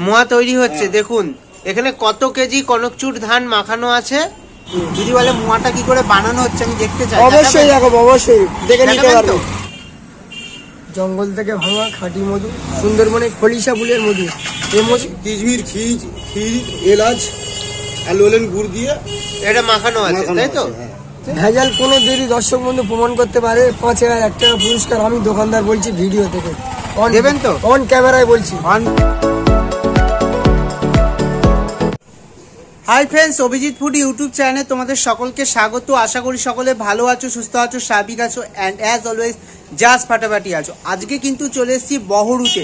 মোয়া তৈরি হচ্ছে। দেখুন এখানে কত কেজি কনকচুর ধান মাখানো আছে। দিদি বলে মোয়াটা কি করে বানানো হচ্ছে আমি দেখতে চাই। অবশ্যই দেখো, অবশ্যই দেখে নিতে পারবে। জঙ্গল থেকে ভাঙা খাঁটি মধু, সুন্দরবনে খলিশা ফুলের মধু, কিশমির, খিজ, এলাচ আর লোলেন গুড় দিয়ে এটা মাখানো আছে, তাই তো? ভেজাল কোনো দেরি দর্শক বন্ধু প্রমাণ করতে পারে। 5000 টাকা পুরস্কার আমি দোকানদার বলছি, ভিডিও থেকে দেবেন তো? অন ক্যামেরায় বলছি। Hi friends, Abhijit food YouTube চ্যানেলে তোমাদের সকলকে স্বাগত। আশা করি সকলে ভালো আছো, সুস্থ আছো, স্বাভাবিক আছো অ্যান্ড অ্যাজ অলওয়েজ জাস্ট ফাটাফাটি আছো। আজকে কিন্তু চলে এসেছি বহরুতে।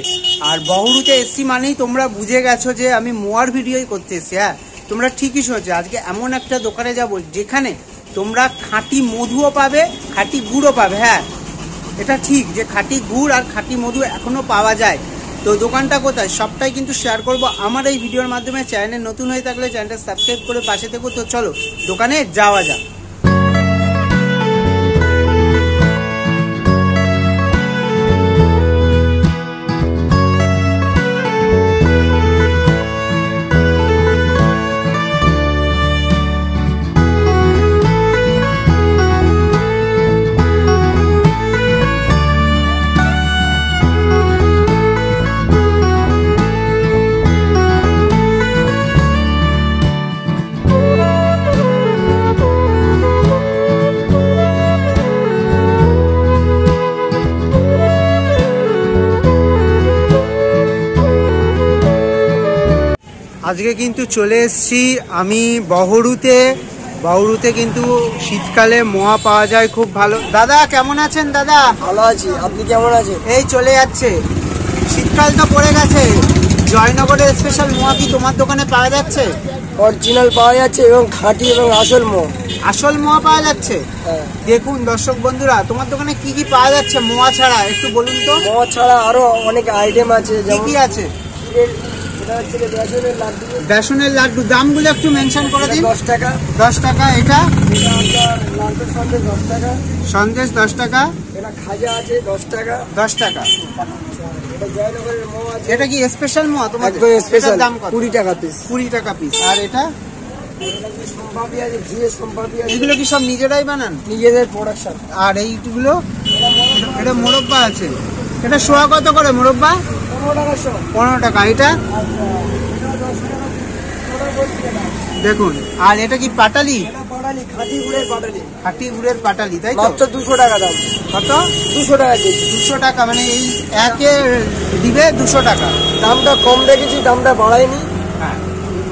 আর বহরুতে এসছি মানেই তোমরা বুঝে গেছো যে আমি মোয়ার ভিডিওই করতে এসেছি। হ্যাঁ, তোমরা ঠিকই শুনেছো। আজকে এমন একটা দোকানে যাবো যেখানে তোমরা খাঁটি মধুও পাবে, খাঁটি গুড়ও পাবে। হ্যাঁ, এটা ঠিক যে খাঁটি গুড় আর খাঁটি মধু এখনো পাওয়া যায়। তো দোকানটা কোথায় সবটাই কিন্তু শেয়ার করব আমার এই ভিডিওর মাধ্যমে। চ্যানেলে নতুন হয়ে থাকলে চ্যানেলটা সাবস্ক্রাইব করে পাশে থেকো। তো চলো দোকানে যাওয়া যাক। আজকে কিন্তু চলে এসেছি আমি বহরুতে। বহরুতে কিন্তু শীতকালে মোয়া পাওয়া যায় খুব ভালো। দাদা কেমন আছেন? দাদা ভালো আছি, আপনি কেমন আছেন? এই চলে যাচ্ছে, শীতকাল তো পড়ে গেছে। জয়নগরের স্পেশাল মোয়া কি তোমার দোকানে পাওয়া যাচ্ছে? অরিজিনাল পাওয়া যাচ্ছে এবং খাঁটি এবং আসল মোয়া। আসল মোয়া পাওয়া যাচ্ছে। দেখুন দর্শক বন্ধুরা, তোমার দোকানে কি কি পাওয়া যাচ্ছে মোয়া ছাড়া একটু বলুন তো। মোয়া ছাড়া আরো অনেক আইটেম আছে। কি কি আছে? বেসনের লাড্ডু, দামগুলো একটু মেনশন করে দিন। 10 টাকা। 10 টাকা। এটা সন্দেশ 10 টাকা। সন্দেশ 10 টাকা। এটা খাজা আছে 10 টাকা। 10 টাকা। এটা জয়নগরের মোয়া আছে। এটা কি স্পেশাল মোয়া তোমাদের? একদম স্পেশাল। দাম কত? 20 টাকা পিস। 20 টাকা পিস। আর এটা সম্পাদি আছে, ঘিয়ের সম্পাদি আছে। এগুলো কি সব নিজেরাই বানান? নিজেদের প্রোডাকশন। আর এইগুলো? এটা মোরব্বা আছে। এটা সোয়া কত করে মোরব্বা? 15 টাকা। এটা দেখুন। আর এটা কি পাটালি? খাঁটি গুড়ের পাটালি। খাঁটি গুড়ের পাটালি, তাই তো? মাত্র 200 টাকা দাম। কত? 200 টাকা কেজি। 200 টাকা, মানে এই একে দিবে 200 টাকা। দামটা কম রেখেছি, দামটা বাড়াইনি। হ্যাঁ,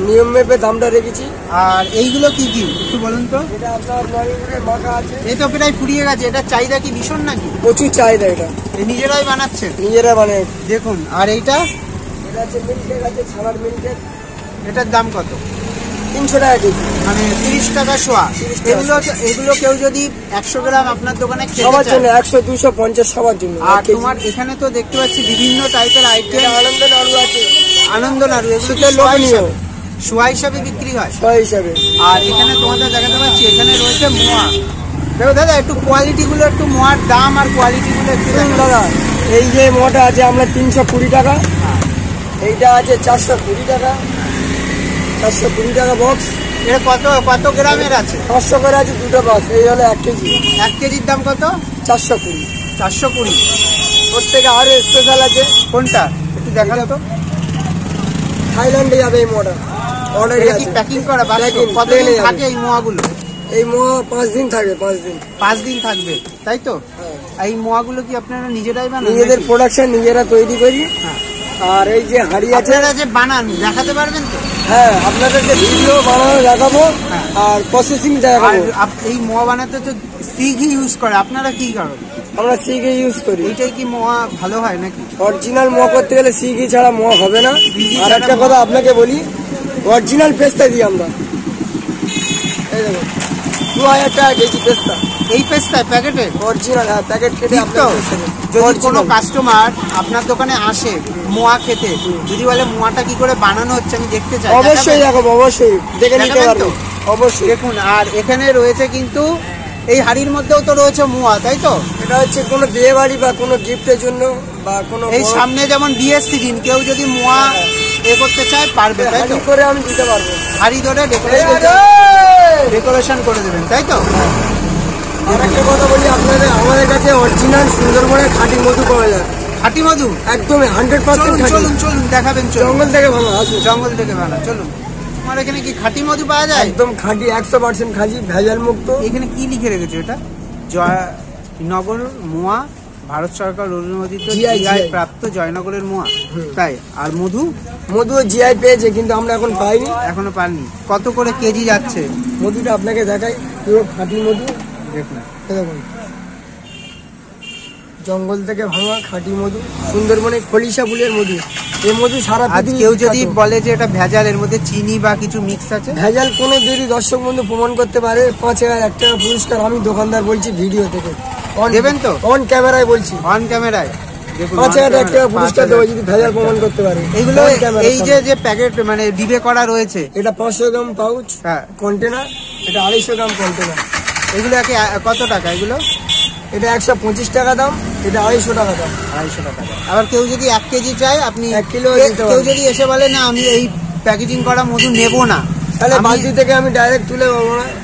নিয়ম মেপে দামটা রেখেছি। আর এইগুলো কি কি একটু বলুন তো। এটা আপনার নয়গুড়ের মাখা আছে। এই তো প্রায় ফুরিয়ে গেছে। এটা চাহিদা কি ভীষণ নাকি? প্রচুর চাহিদা। এটা নিজেরাই বানাচ্ছেন? নিজেরা বানায়। দেখুন। আর এইটা? এটা আছে মিল্কের আছে, ছানার মিল্কের। এটার দাম কত? 300 টাকা কেজি, মানে 30 টাকা শোয়া। এগুলো কেউ যদি 100 গ্রাম আপনার দোকানে সবার জন্য 100, 200, 50 সবার জন্য। আর তোমার এখানে তো দেখতে পাচ্ছি বিভিন্ন টাইপের আইটেম। আনন্দ নাড়ু আছে। আনন্দ নাড়ু, এগুলো শোয়া হিসাবে বিক্রি হয়? শোয়া হিসাবে। আর এখানে তোমাদের দেখাতে পাচ্ছি এখানে রয়েছে মোয়া। দেখো দাদা, একটু কোয়ালিটি গুলো, একটু মোয়ার দাম আর কোয়ালিটি গুলো একটু দাদা। এই যে মোয়াটা আছে আমরা 320 টাকা। এইটা আছে 420 টাকা। 420 টাকা বক্স। এটা কত কত গ্রামের আছে? 500 করে আছে, দুটো বক্স। এই হলো 1 কেজি। 1 কেজির দাম কত? 420। 420। ওর থেকে আরো স্পেশাল আছে। কোনটা একটু দেখালো তো। থাইল্যান্ডে যাবে এই মোয়াটা। অর্ডারই আছে। প্যাকিং করা? কতদিন থাকে এই মোয়াগুলো? এই মোয়া 5 দিন থাকে। 5 দিন। 5 দিন থাকবে, তাই তো? এই মোয়াগুলো কি আপনারা নিজেরাই বানান? নিজেদের প্রোডাকশন, নিজেরা তৈরি করি। আর এই যে হাড়ি আছে, আপনারা যে বানান দেখাতে পারবেন তো? হ্যাঁ, আপনাদেরকে ভিডিও বানানো দেখাবো আর প্রসেসিং দেখাবো। এই মোয়া বানাতে তো সিঘি ইউজ করে, আপনারা কি করেন? আমরা সিঘি ইউজ করি। এইটাই কি মোয়া ভালো হয় নাকি? অরিজিনাল মোয়া করতে গেলে সিঘি ছাড়া মোয়া হবে না। আর একটা কথা আপনাকে বলি, অরিজিনাল পেস্তা দিই আমরা। এই দেখুন, 2000 টাকা কেজি পেস্তা। এই পেস্তা প্যাকেটে? অরিজিনাল। হ্যাঁ, প্যাকেট কেটে আপনার। যদি কোনো কাস্টমার আপনার দোকানে আসে মোয়া খেতে, যদি বলে মোয়াটা কি করে বানানো হচ্ছে আমি দেখতে চাই, অবশ্যই দেখো, অবশ্যই দেখে নিতে পারবে। অবশ্যই দেখুন। আর এখানে রয়েছে কিন্তু এই হাড়ির মধ্যেও তো রয়েছে মোয়া, তাই তো? এটা হচ্ছে কোনো বিয়ে বাড়ি বা কোনো গিফটের জন্য বা কোনো, এই সামনে যেমন বিয়ের সিজন, কেউ যদি মোয়া এ করতে চায় পারবে, তাই তো? করে আমি দিতে পারবো, হাড়ি ধরে ডেকোরেশন করে দেবেন, তাই তো? আর একটা কথা বলি আপনাদের, আমাদের কাছে অরিজিনাল সুন্দরবনের খাঁটি মধু পাওয়া যায়। খাঁটি মধু একদম 100% খাঁটি। চলুন চলুন দেখাবেন, জঙ্গল থেকে ভালো আসুন, জঙ্গল থেকে ভালো, চলুন। তোমার এখানে কি খাঁটি মধু পাওয়া যায়? একদম খাঁটি 100% খাঁটি, ভেজাল মুক্ত। এখানে কি লিখে রেখেছো এটা? জয়নগর মোয়া, ভারত সরকার অনুমোদিত জিআই প্রাপ্ত জয়নগরের মোয়া, তাই? আর মধু? মধু জিআই পেয়েছে, কিন্তু আমরা এখন পাইনি, এখনো পাননি। কত করে কেজি যাচ্ছে মধুটা? আপনাকে দেখাই, পুরো খাঁটি মধু দেখুন। দেখুন, জঙ্গল থেকে ভাঙা খাঁটি মধু, সুন্দরবনে খলিশা ফুলের মধু। এই মধু সারা পৃথিবী। কেউ যদি বলে যে এটা ভেজাল, এর মধ্যে চিনি বা কিছু মিক্স আছে? ভেজাল কোনো দেরি দর্শক বন্ধু প্রমাণ করতে পারে, 5,000 টাকা পুরস্কার। আমি দোকানদার বলছি, ভিডিও থেকে দেবেন তো? অন ক্যামেরায় বলছি, অন ক্যামেরায়। 5,000 টাকা পুরস্কার দেবো যদি ভেজাল প্রমাণ করতে পারে। এইগুলো এই যে প্যাকেট মানে ডিবে করা রয়েছে, এটা 500 গ্রাম পাউচ কন্টেনার, এটা 250 গ্রাম কন্টেনার। এগুলো কত টাকা? এগুলো এটা 125 টাকা দাম, এটা 250 টাকা দাম। 250 টাকা। আবার কেউ যদি 1 কেজি চায়, আপনি 1 কিলো। কেউ যদি এসে বলে না আমি এই প্যাকেজিং করা মধু নেব না, তাহলে বালতি থেকে আমি ডাইরেক্ট তুলে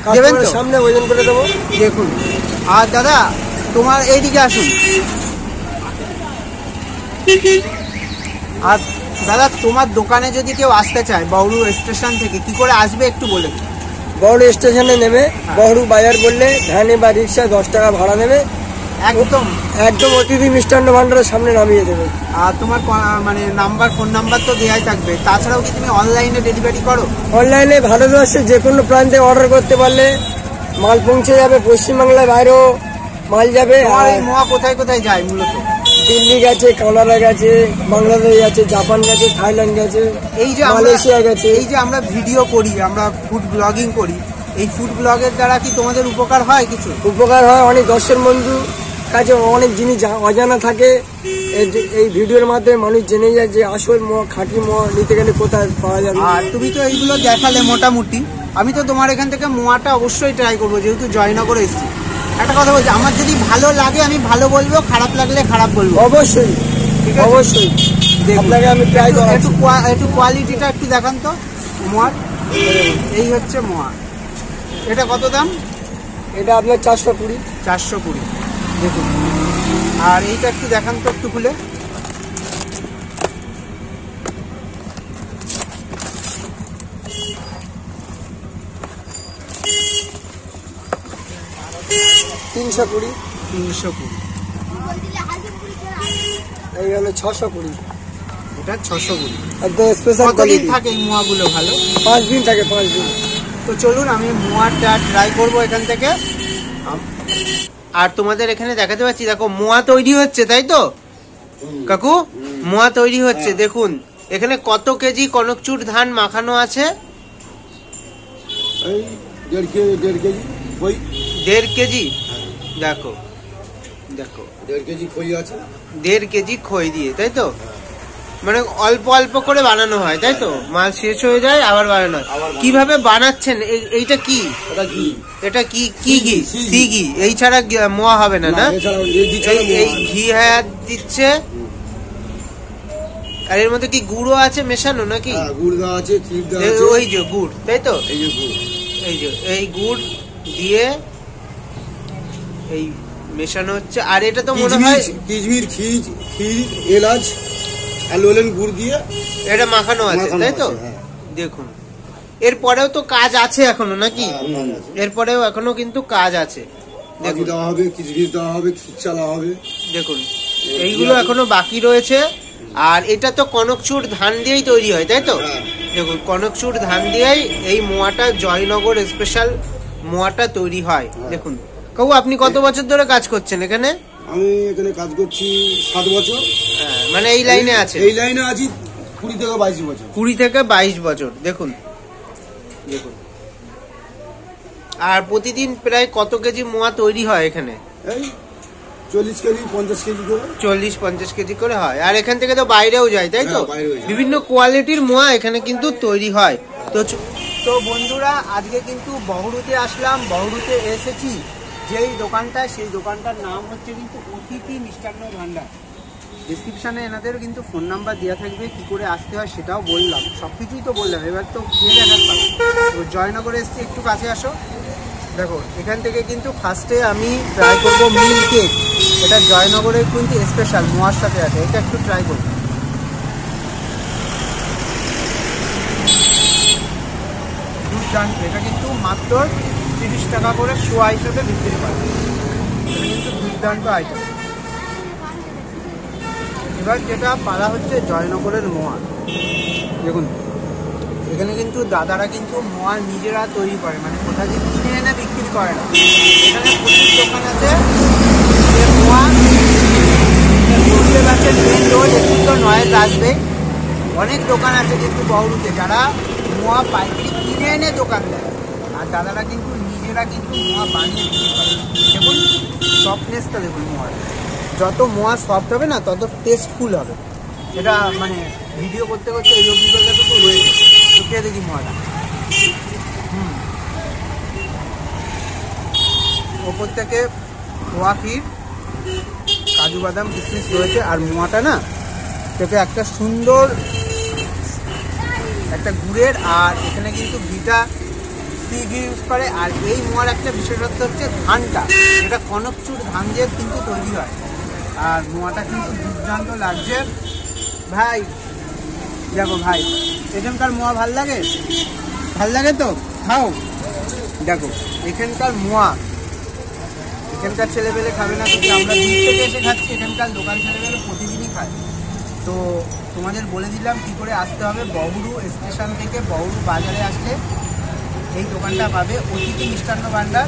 কাস্টমারের সামনে ওজন করে দেবো। দেখুন। আর দাদা তোমার এইদিকে আসুন। আর দাদা তোমার দোকানে যদি কেউ আসতে চায় বহরু স্টেশন থেকে, কি করে আসবে একটু বলে দিন। বহরু স্টেশনে নেমে বহরু বাজার বললে ভ্যানে বা রিক্সা 10 টাকা ভাড়া নেবে, একদম অতিথি মিষ্টান্ন ভান্ডারের সামনে নামিয়ে দেবে। আর তোমার মানে ফোন নাম্বার তো দেওয়াই থাকবে। তাছাড়াও কি তুমি অনলাইনে ডেলিভারি করো? অনলাইনে ভারতবর্ষের যে কোনো প্রান্তে অর্ডার করতে পারলে মাল পৌঁছে যাবে। পশ্চিমবাংলার বাইরেও মাল যাবে। আর এই মোয়া কোথায় কোথায় যায় মূলত? দিল্লি গেছে, কানাডা গেছে, বাংলাদেশ গেছে, জাপান গেছে, থাইল্যান্ড গেছে, এই যে মালয়েশিয়া গেছে। এই যে আমরা ভিডিও করি, আমরা ফুড ব্লগিং করি, এই ফুড ব্লগের দ্বারা কি তোমাদের উপকার হয়? কিছু উপকার হয়। অনেক দর্শক বন্ধু কাছে অনেক জিনিস অজানা থাকে, এই ভিডিওর মাধ্যমে মানুষ জেনে যায় যে আসল মোয়া, খাঁটি মোয়া নিতে গেলে কোথায় পাওয়া যাবে। আর তুমি তো এইগুলো দেখালে মোটামুটি, আমি তো তোমার এখান থেকে মোয়াটা অবশ্যই ট্রাই করবো, যেহেতু জয়নগরে এসেছি। একটা কথা বলছি, আমার যদি ভালো লাগে আমি ভালো বলবো, খারাপ লাগলে খারাপ বলবো। অবশ্যই অবশ্যই আপনাকে আমি ট্রাই করব। একটু কোয়ালিটিটা একটু দেখান তো মোয়ার। এই হচ্ছে মোয়া। এটা কত দাম? এটা আপনার 420। 420 দেখুন। আর এইটা একটু দেখান তো একটু খুলে। $320। 320। এই হলো 620। এটা 620। একদম স্পেশাল কতদিন কোয়ালিটি। থাকে এই মোয়াগুলো ভালো? 5 দিন থাকে, 5 দিন। তো চলুন আমি মোয়াটা ট্রাই করবো এখান থেকে। আর তোমাদের এখানে দেখাতে পাচ্ছি, দেখো মোয়া তৈরি হচ্ছে, তাই তো কাকু? মোয়া তৈরি হচ্ছে। দেখুন এখানে কত কেজি কনকচুর ধান মাখানো আছে? 1.5 কেজি। দেখো দেখো 1.5 কেজি খই আছে। 1.5 কেজি খই দিয়ে, তাই তো? মানে অল্প অল্প করে বানানো হয়, তাই তো? মাল শেষ হয়ে যায় আবার বানানো হয়। কিভাবে বানাচ্ছেন এইটা? কি এটা? কি কি ঘি? সি ঘি। এই ছাড়া মোয়া হবে না, না? এই ঘি হ্যাঁ দিচ্ছে। আর এর মধ্যে কি গুড়ও আছে মেশানো নাকি? গুড় দেওয়া আছে, ক্ষীর দেওয়া আছে। ওই যে গুড়, তাই তো? এই যে গুড়, এই গুড় দিয়ে এই মেশানো হচ্ছে। আর এটা তো মনে হয় কিশমিশ, ক্ষীর, এলাচ আর লোলেন গুড় দিয়ে এটা মাখানো আছে, তাই তো? দেখুন এরপরেও তো কাজ আছে এখনো নাকি? এরপরেও এখনো কিন্তু কাজ আছে। দেখুন দেওয়া হবে, কিশমিশ দেওয়া হবে, ক্ষীর চালা হবে। দেখুন এইগুলো এখনো বাকি রয়েছে। আর এটা তো কনকচুর ধান দিয়েই তৈরি হয়, তাই তো? দেখুন কনকচুর ধান দিয়েই এই মোয়াটা, জয়নগর স্পেশাল মোয়াটা তৈরি হয়। দেখুন কাকু, আপনি কত বছর ধরে কাজ করছেন এখানে? আমি এখানে কাজ করছি 7 বছর। মানে এই লাইনে আছে? এই লাইনে আছি 20 থেকে 22 বছর। 20 থেকে 22 বছর। দেখুন দেখুন। আর প্রতিদিন প্রায় কত কেজি মোয়া তৈরি হয় এখানে? এই 40 কেজি 50 কেজি করে। 40-50 কেজি করে হয়। আর এখান থেকে তো বাইরেও যায়, তাই তো? বিভিন্ন কোয়ালিটির মোয়া এখানে কিন্তু তৈরি হয়। তো বন্ধুরা, আজকে কিন্তু বহরুতে আসলাম। বহরুতে এসেছি যেই দোকানটা, সেই দোকানটার নাম হচ্ছে কিন্তু অতিথি মিষ্টান্ন ভান্ডার। ডিসক্রিপশানে এনাদের কিন্তু ফোন নাম্বার দেওয়া থাকবে, কী করে আসতে হয় সেটাও বললাম, সব কিছুই তো বললাম। এবার তো খেয়ে দেখার পালা। তো জয়নগরে এসছি, একটু কাছে আসো। দেখো এখান থেকে কিন্তু ফার্স্টে আমি ট্রাই করবো মিল কেক। এটা জয়নগরের কিন্তু স্পেশাল, মোয়ার সাথে আছে, এটা একটু ট্রাই করবো। দুর্দান্ত, এটা কিন্তু মাত্র 30 টাকা করে শোয়া হিসেবে বিক্রি করে। এটা কিন্তু দুর্দান্ত আইটেম। এবার যেটা পালা হচ্ছে জয়নগরের মোয়া। দেখুন এখানে কিন্তু দাদারা কিন্তু মোয়া নিজেরা তৈরি করে, মানে কোথা থেকে কিনে এনে বিক্রি করে না। এখানে প্রচুর দোকান আছে যে মোয়া বুঝতে পারছেন, মেন রোড একটু তো নয়েজ আসবে। অনেক দোকান আছে কিন্তু বহরুতে যারা মোয়া পাইকারি কিনে এনে দোকান দেয়, আর দাদারা কিন্তু নিজেরা কিন্তু মোয়া বানিয়ে বিক্রি করে। দেখুন সফটনেসটা দেখুন, মোয়ার যত মোয়া সফট হবে না তত টেস্টফুল হবে। এটা মানে ভিডিও করতে করতে এই অভিজ্ঞতা তো হয়েছে। তো খেয়ে দেখি মোয়াটা। ওপর থেকে খোয়া ক্ষীর, কাজু বাদাম কিশমিশ রয়েছে, আর মোয়াটা না থেকে একটা সুন্দর একটা গুড়ের, আর এখানে কিন্তু ঘিটা সি ঘি ইউজ করে। আর এই মোয়ার একটা বিশেষত্ব হচ্ছে ধানটা, যেটা কনকচুর ধান দিয়ে কিন্তু তৈরি হয়। আর মোয়াটা কিন্তু দুর্দান্ত লাগছে ভাই। দেখো ভাই, এখানকার মোয়া ভাল লাগে, ভাল লাগে তো খাও। দেখো এখানকার মোয়া এখানকার ছেলেপেলে খাবে না, কিন্তু আমরা দূর থেকে এসে খাচ্ছি, এখানকার লোকাল ছেলেপেলে প্রতিদিনই খায়। তো তোমাদের বলে দিলাম কী করে আসতে হবে। বহরু স্টেশন থেকে বহরু বাজারে আসলে এই দোকানটা পাবে, অতিথি মিষ্টান্ন ভাণ্ডার।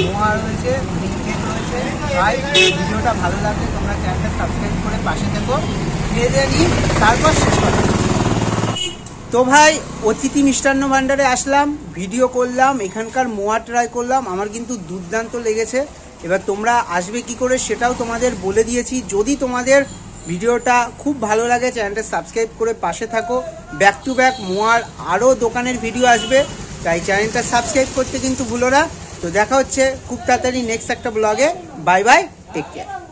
মোয়া রয়েছে, মিল্ক রয়েছে। ভাই ভিডিওটা ভালো লাগলে তোমরা চ্যানেলটা সাবস্ক্রাইব করে পাশে থেকো। খেয়ে দিয়ে নিই, তারপর শেষ করো। তো ভাই অতিথি মিষ্টান্ন ভাণ্ডারে আসলাম, ভিডিও করলাম, এখানকার মোয়া ট্রাই করলাম, আমার কিন্তু দুর্দান্ত লেগেছে। এবার তোমরা আসবে কি করে সেটাও তোমাদের বলে দিয়েছি। যদি তোমাদের ভিডিওটা খুব ভালো লাগে চ্যানেলটা সাবস্ক্রাইব করে পাশে থাকো। ব্যাক টু ব্যাক মোয়ার আরও দোকানের ভিডিও আসবে, তাই চ্যানেলটা সাবস্ক্রাইব করতে কিন্তু ভুলো না। তো দেখা হচ্ছে খুব তাড়াতাড়ি নেক্সট একটা ব্লগে। Bye bye, take care.